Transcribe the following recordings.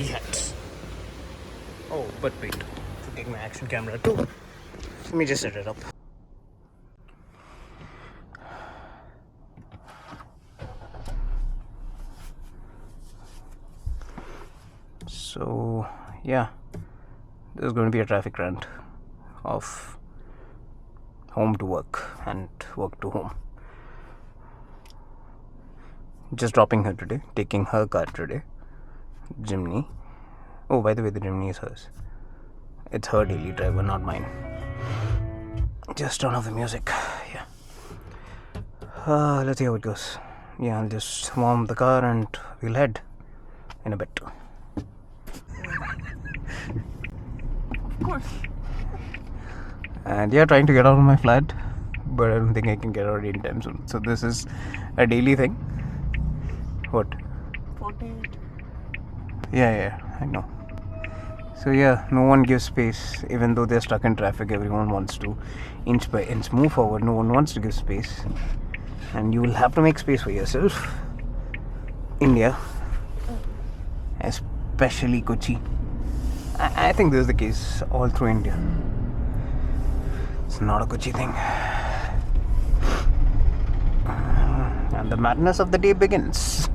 party hats. Oh, but wait, to take my action camera too. Let me just set it up. So yeah, this is going to be a traffic rant of home to work and work to home. Just dropping her today, taking her car today, Jimny. Oh, by the way, the Jimny is hers. It's her daily driver, not mine. Just turn off the music. Yeah. Let's see how it goes. Yeah, I'll just warm the car and we'll head in a bit. Of course. And yeah, trying to get out of my flat, but I don't think I can get out anytime soon. So this is a daily thing. What? 48. Yeah, I know. So yeah, no one gives space, even though they're stuck in traffic. Everyone wants to inch by inch move forward. No one wants to give space, and you will have to make space for yourself. India, especially Kochi. I think this is the case all through India. It's not a Kochi thing. And the madness of the day begins.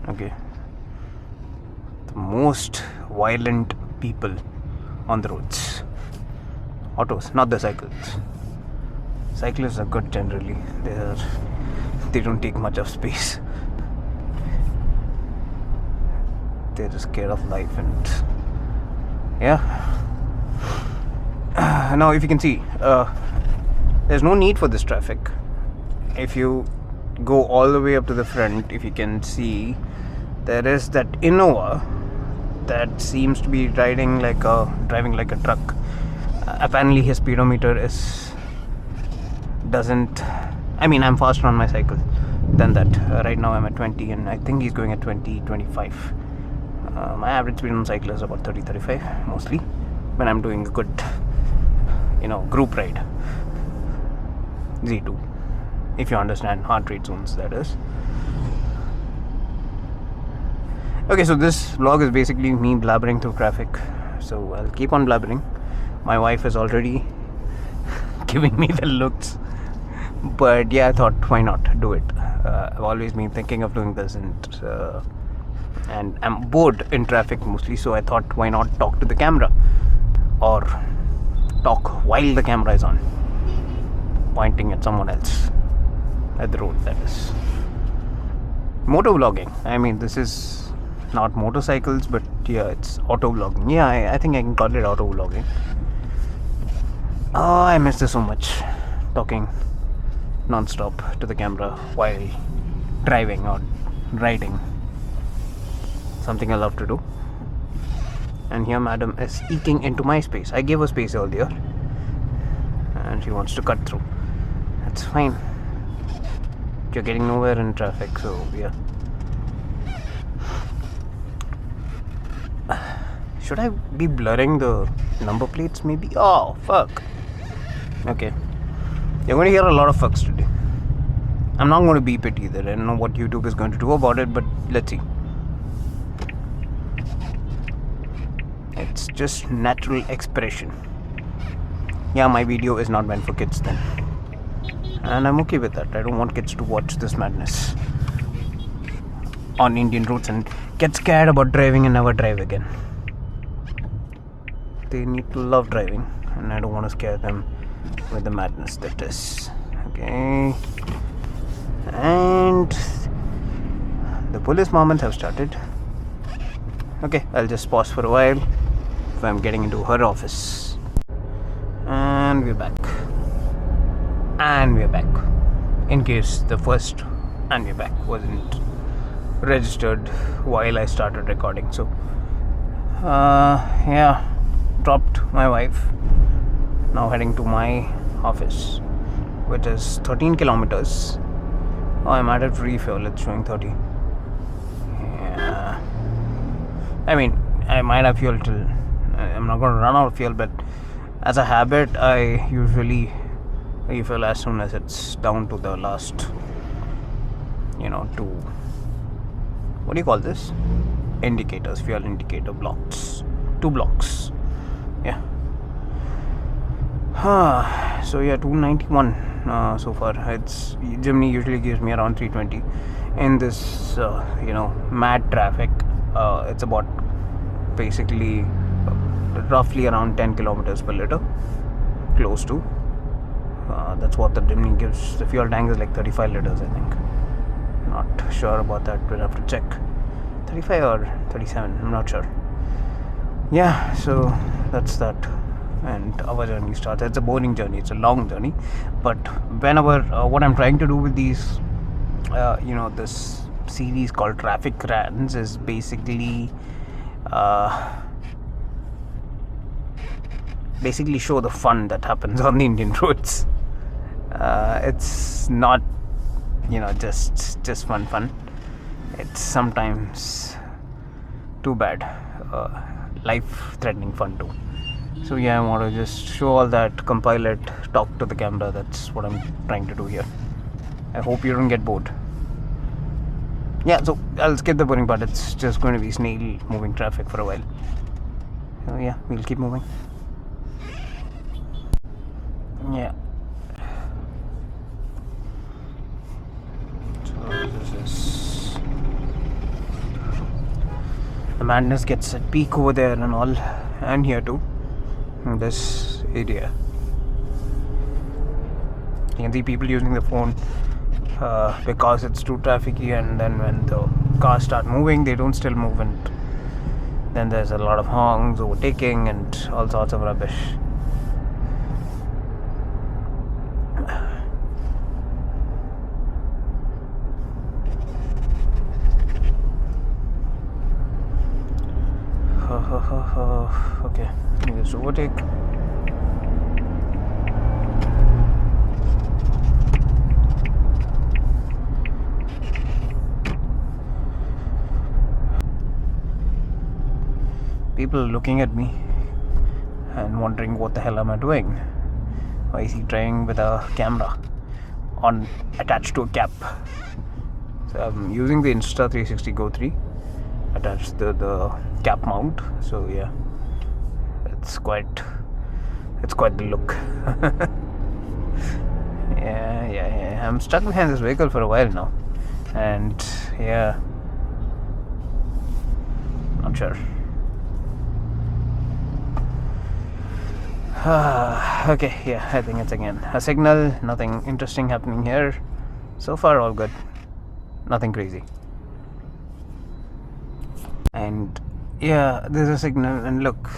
Okay. The most violent people on the roads. Autos, not the cycles. Cyclists are good generally. They don't take much of space. They're just scared of life and yeah. Now if you can see, there's no need for this traffic. If you go all the way up to the front, if you can see, there is that Innova that seems to be driving like a truck. Apparently his speedometer I'm faster on my cycle than that. Right now I'm at 20 and I think he's going at 20, 25. My average speed on cycle is about 30, 35 mostly when I'm doing a good, group ride. Z2. If you understand heart rate zones, that is. Okay, so this vlog is basically me blabbering through traffic. So I'll keep on blabbering. My wife is already giving me the looks. But yeah, I thought, why not do it? I've always been thinking of doing this and I'm bored in traffic mostly. So I thought, why not talk to the camera? Or talk while the camera is on. Pointing at someone else. At the road, that is. Motor vlogging. This is not motorcycles, but yeah, it's auto vlogging. Yeah, I think I can call it auto vlogging. Oh, I miss this so much. Talking non-stop to the camera while driving or riding. Something I love to do. And here madam is eking into my space. I gave her space earlier. And she wants to cut through. That's fine. You're getting nowhere in traffic, so yeah. Should I be blurring the number plates maybe? Oh, fuck. Okay. You're going to hear a lot of fucks today. I'm not going to beep it either. I don't know what YouTube is going to do about it, but let's see. It's just natural expression. Yeah, my video is not meant for kids then. And I'm okay with that. I don't want kids to watch this madness on Indian roads and get scared about driving and never drive again. They need to love driving, and I don't want to scare them with the madness that is. Okay. And the police moments have started. Okay, I'll just pause for a while if I'm getting into her office. And we're back. And we're back. In case the first and we're back wasn't registered while I started recording. So yeah, dropped my wife. Now heading to my office, which is 13 kilometers. Oh, I'm added free fuel. It's showing 30. Yeah. I might have fuel till I'm not going to run out of fuel, but as a habit, I usually refill as soon as it's down to the last to, what do you call this? Indicators, fuel indicator blocks. 2 blocks. Yeah. So yeah, 291 so far. It's Jimny usually gives me around 320. In this mad traffic, it's about basically roughly around 10 kilometers per liter, close to. That's what the Jimny gives. The fuel tank is like 35 liters, I think. Not sure about that. We'll have to check. 35 or 37, I'm not sure. Yeah, so that's that. And our journey starts. It's a boring journey, it's a long journey, but whenever what I'm trying to do with these this series called Traffic Rants is basically show the fun that happens on the Indian roads. It's not just fun. It's sometimes too bad, life-threatening fun too. So yeah, I want to just show all that, compile it, talk to the camera. That's what I'm trying to do here. I hope you don't get bored. Yeah, so I'll skip the boring part. It's just going to be snail moving traffic for a while. So yeah, we'll keep moving. Yeah. So this is... the madness gets at peak over there and all, and here too. In this area, you can see people using the phone because it's too trafficy, and then when the cars start moving, they don't still move, and then there's a lot of honks, overtaking, and all sorts of rubbish. Okay, let's overtake. People looking at me and wondering what the hell am I doing? Why is he trying with a camera attached to a cap? So I'm using the Insta360 Go 3 attached to the cap mount. So yeah, it's quite the look. yeah, I'm stuck behind this vehicle for a while now, and yeah, not sure. Okay, yeah, I think it's again a signal. Nothing interesting happening here so far. All good, nothing crazy. And yeah, there's a signal, and look,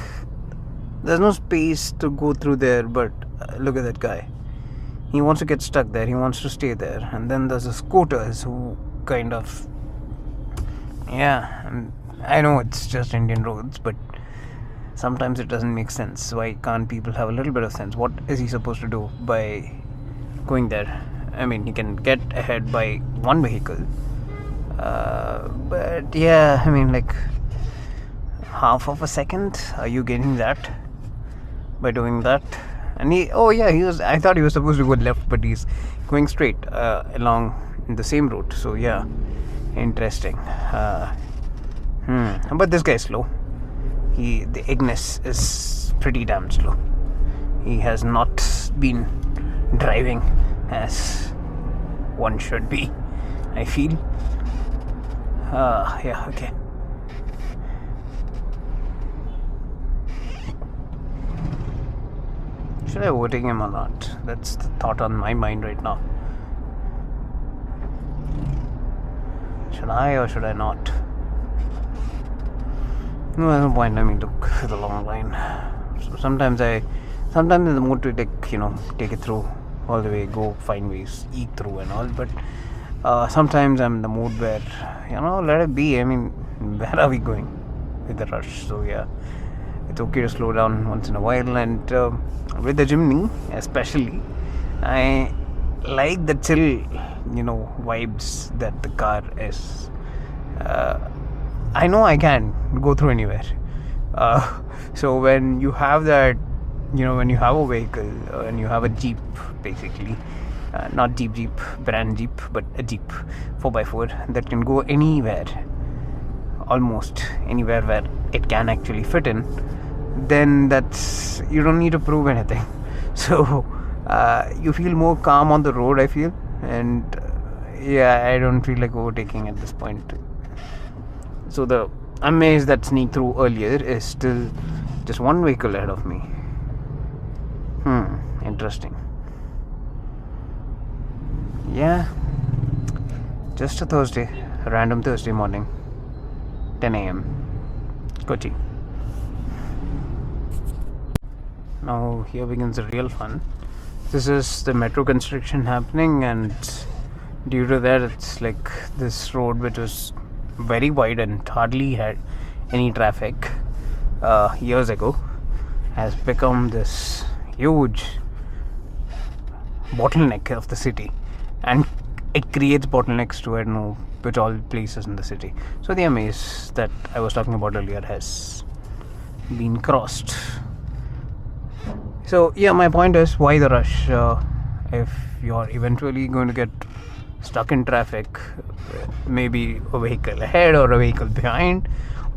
there's no space to go through there, but look at that guy. He wants to get stuck there, he wants to stay there. And then there's the scooters who kind of, yeah, I know it's just Indian roads, but sometimes it doesn't make sense. Why can't people have a little bit of sense? What is he supposed to do by going there? I mean, he can get ahead by one vehicle, but yeah, I mean, like half of a second, are you getting that by doing that? And I thought he was supposed to go left, but he's going straight along the same route. So yeah, interesting. But this guy's slow. The Ignis is pretty damn slow. He has not been driving as one should be, I feel. Yeah, okay. Should I overtake him or not? That's the thought on my mind right now. Should I or should I not? No, there's no point. I mean, look for the long line. So sometimes in the mood to take it through all the way, go find ways, eat through and all. But sometimes I'm in the mood where let it be. I mean, where are we going with the rush? So yeah, it's okay to slow down once in a while. And with the Jimny, especially, I like the chill, vibes that the car is. I know I can go through anywhere. So when you have that, when you have a vehicle and you have a Jeep, basically, not Jeep, brand Jeep, but a Jeep 4x4 that can go anywhere, almost anywhere where it can actually fit in, then that's, you don't need to prove anything. So you feel more calm on the road, I feel, and I don't feel like overtaking at this point. So the amaze that sneaked through earlier is still just one vehicle ahead of me. Interesting. Yeah, just a Thursday, a random Thursday morning, 10 a.m. Kochi. Now here begins the real fun. This is the metro construction happening, and due to that, it's like this road, which was very wide and hardly had any traffic years ago, has become this huge bottleneck of the city, and it creates bottlenecks to, I don't know which all places in the city. So the amaze that I was talking about earlier has been crossed. So yeah, my point is, why the rush? If you're eventually going to get stuck in traffic, maybe a vehicle ahead or a vehicle behind,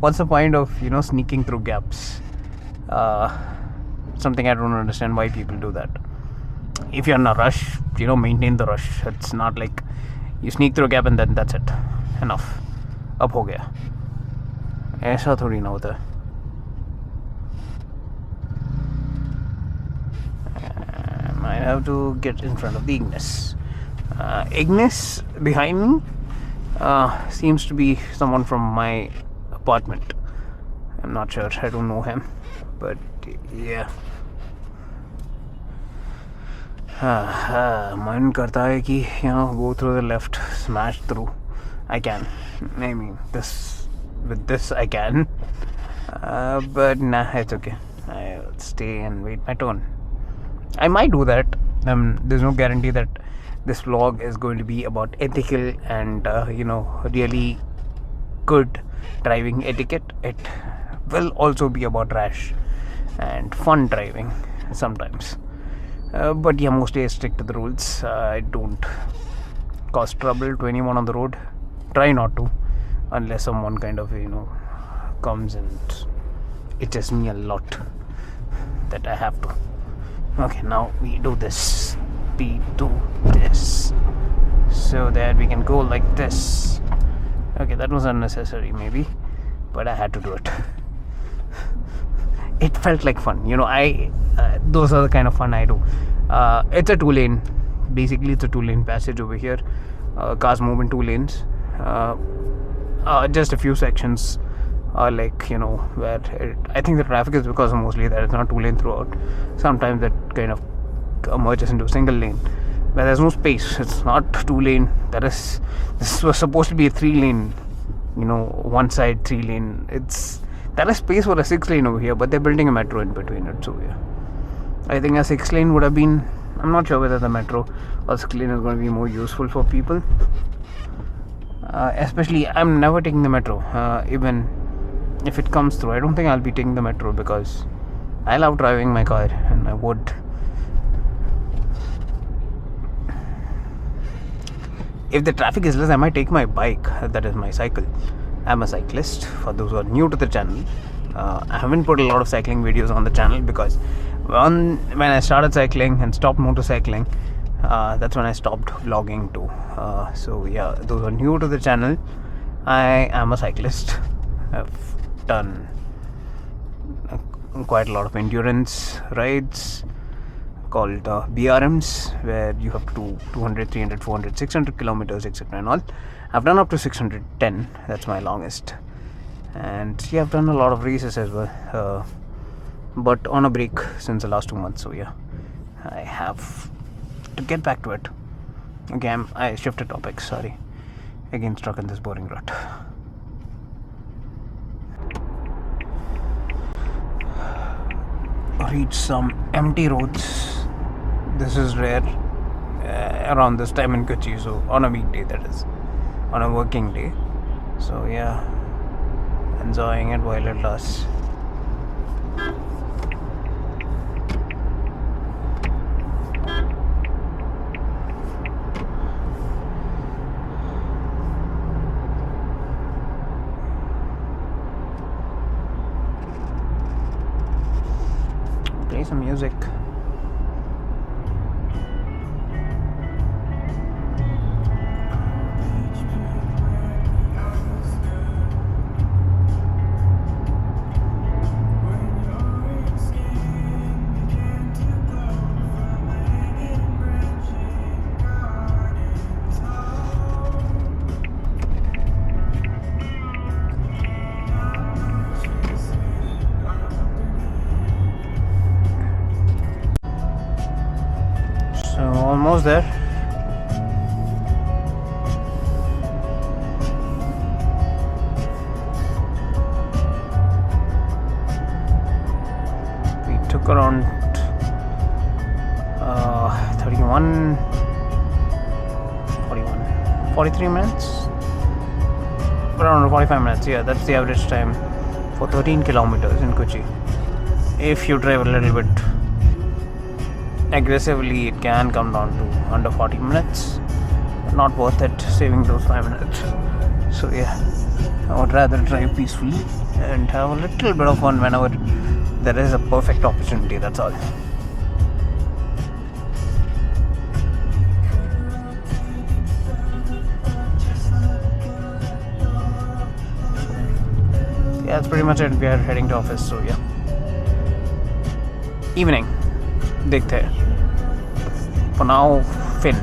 what's the point of sneaking through gaps? Something I don't understand why people do that. If you're in a rush, maintain the rush. It's not like you sneak through a gap and then that's it, enough, अब हो गया. ऐसा थोड़ी ना होता. I have to get in front of the Ignis. Ignis behind me seems to be someone from my apartment. I'm not sure, I don't know him, but yeah. मन करता है कि go through the left, smash through. I can. I mean, with this I can. But nah, it's okay. I'll stay and wait my turn. I might do that. There's no guarantee that this vlog is going to be about ethical and really good driving etiquette. It will also be about rash and fun driving sometimes. But yeah, mostly I stick to the rules. I don't cause trouble to anyone on the road. Try not to, unless someone kind of comes and itches me a lot that I have to. Okay, now we do this. We do this so that we can go like this. Okay, that was unnecessary maybe, but I had to do it. It felt like fun, those are the kind of fun I do. It's a 2-lane, basically it's a 2-lane passage over here. Cars move in 2 lanes. Just a few sections are where I think the traffic is because of mostly that it's not 2-lane throughout. Sometimes that kind of merges into a single lane where there's no space. It's not 2-lane. This was supposed to be a 3-lane, one side 3-lane. There is space for a 6-lane over here, but they're building a metro in between it. So yeah, I think a 6-lane would have been, I'm not sure whether the metro or 6-lane is going to be more useful for people. Especially, I'm never taking the metro. Even if it comes through, I don't think I'll be taking the metro because I love driving my car and I would. If the traffic is less, I might take my bike, that is my cycle. I'm a cyclist, for those who are new to the channel. I haven't put a lot of cycling videos on the channel because when I started cycling and stopped motorcycling, that's when I stopped vlogging too. So yeah, those who are new to the channel, I am a cyclist. I've done quite a lot of endurance rides called BRMs, where you have to do 200, 300, 400, 600 kilometers, etc. and all. I've done up to 610, that's my longest. And yeah, I've done a lot of races as well, but on a break since the last 2 months. So yeah, I have to get back to it. Okay, I shifted topics, sorry. Again stuck in this boring rut. Reach some empty roads. This is rare around this time in Kochi, so on a weekday, that is, on a working day. So yeah, enjoying it while it lasts. some music. So almost there. We took around 31, 41, 43 minutes. Around 45 minutes. Yeah, that's the average time for 13 kilometers in Kochi. If you drive a little bit aggressively, it can come down to under 40 minutes. Not worth it saving those 5 minutes. So yeah, I would rather drive peacefully and have a little bit of fun whenever there is a perfect opportunity. That's all. Yeah, that's pretty much it. We are heading to office. So yeah, evening. देखते हैं. For now, Finn.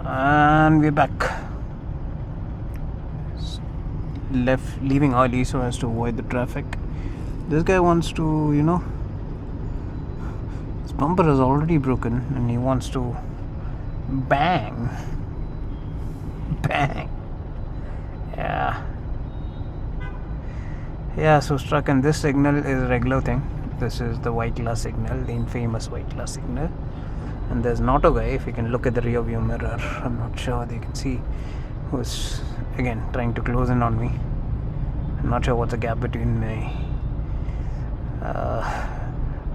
And we're back. Leaving early so as to avoid the traffic. This guy wants to, his bumper is already broken and he wants to bang. Yeah, so struck, and this signal is a regular thing. This is the white glass signal, the infamous white glass signal. And there's an auto guy, if you can look at the rear view mirror, I'm not sure whether you can see, who's again trying to close in on me. I'm not sure what's the gap between my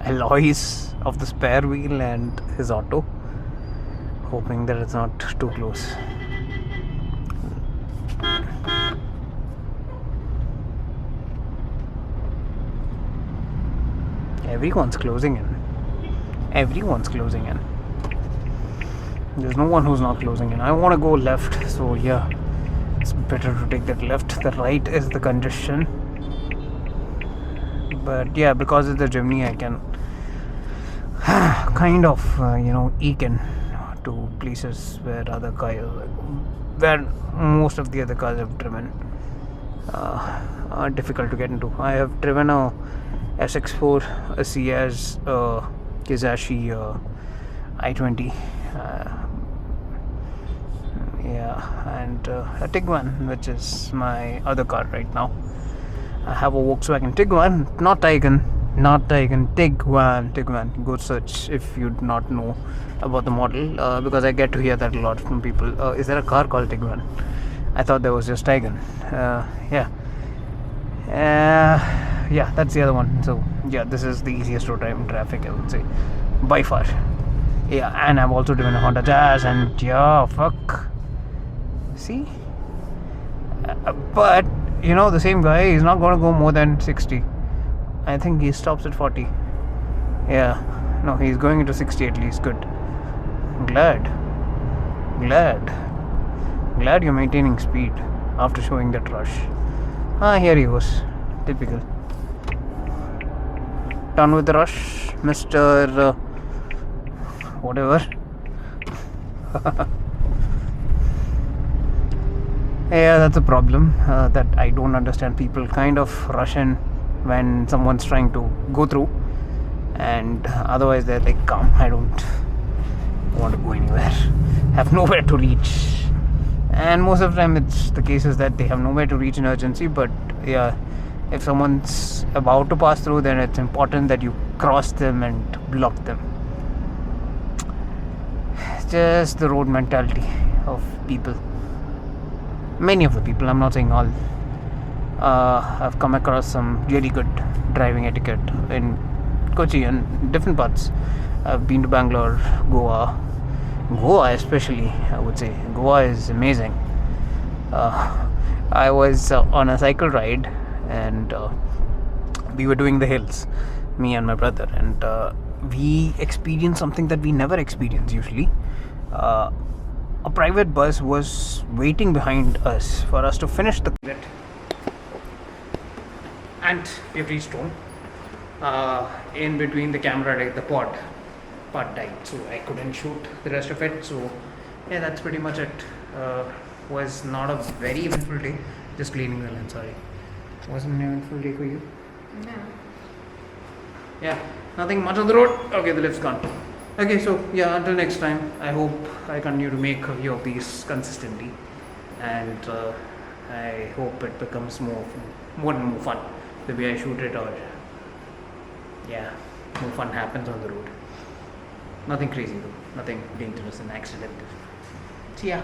alloys of the spare wheel and his auto, hoping that it's not too close. Everyone's closing in. There's no one who's not closing in. I want to go left, so yeah, it's better to take that left. The right is the congestion. But yeah, because it's the Gemini, I can kind of, eke in to places where most of the other cars have driven are difficult to get into. I have driven a SX4, a Ciaz, Kizashi, i20, and a Tiguan, which is my other car right now. I have a Volkswagen Tiguan, not Tiguan, Tiguan. Go search if you do not know about the model, because I get to hear that a lot from people. Is there a car called Tiguan? I thought there was just Tiguan. Yeah, that's the other one. So yeah, this is the easiest to drive in traffic, I would say, by far. Yeah, and I've also driven a Honda Jazz, and yeah, fuck. See? But the same guy is not going to go more than 60. I think he stops at 40. Yeah, no, he's going into 60 at least. Good. Glad you're maintaining speed after showing that rush. Here he goes. Typical. Done with the rush, Mr. Whatever. Yeah, that's a problem that I don't understand. People kind of rush in when someone's trying to go through, and otherwise they're like, calm, I don't want to go anywhere, have nowhere to reach. And most of the time it's the case is that they have nowhere to reach in urgency. But yeah, if someone's about to pass through, then it's important that you cross them and block them. It's just the road mentality of people. Many of the people, I'm not saying all. I've come across some really good driving etiquette in Kochi and different parts. I've been to Bangalore, Goa especially, I would say. Goa is amazing. I was on a cycle ride, and we were doing the hills, me and my brother, and we experienced something that we never experience usually. A private bus was waiting behind us for us to finish the bit, and we have reached home. In between the camera, the pod died, so I couldn't shoot the rest of it. So yeah, that's pretty much it. Was not a very eventful day. Just cleaning the lens. Sorry, wasn't an eventful day for you. No. Yeah, nothing much on the road. Okay, the lift's gone. Okay, so yeah, until next time, I hope I continue to make a video of these consistently, and I hope it becomes more and more fun the way I shoot it, or yeah, more fun happens on the road. Nothing crazy though, nothing dangerous and accidental. See ya.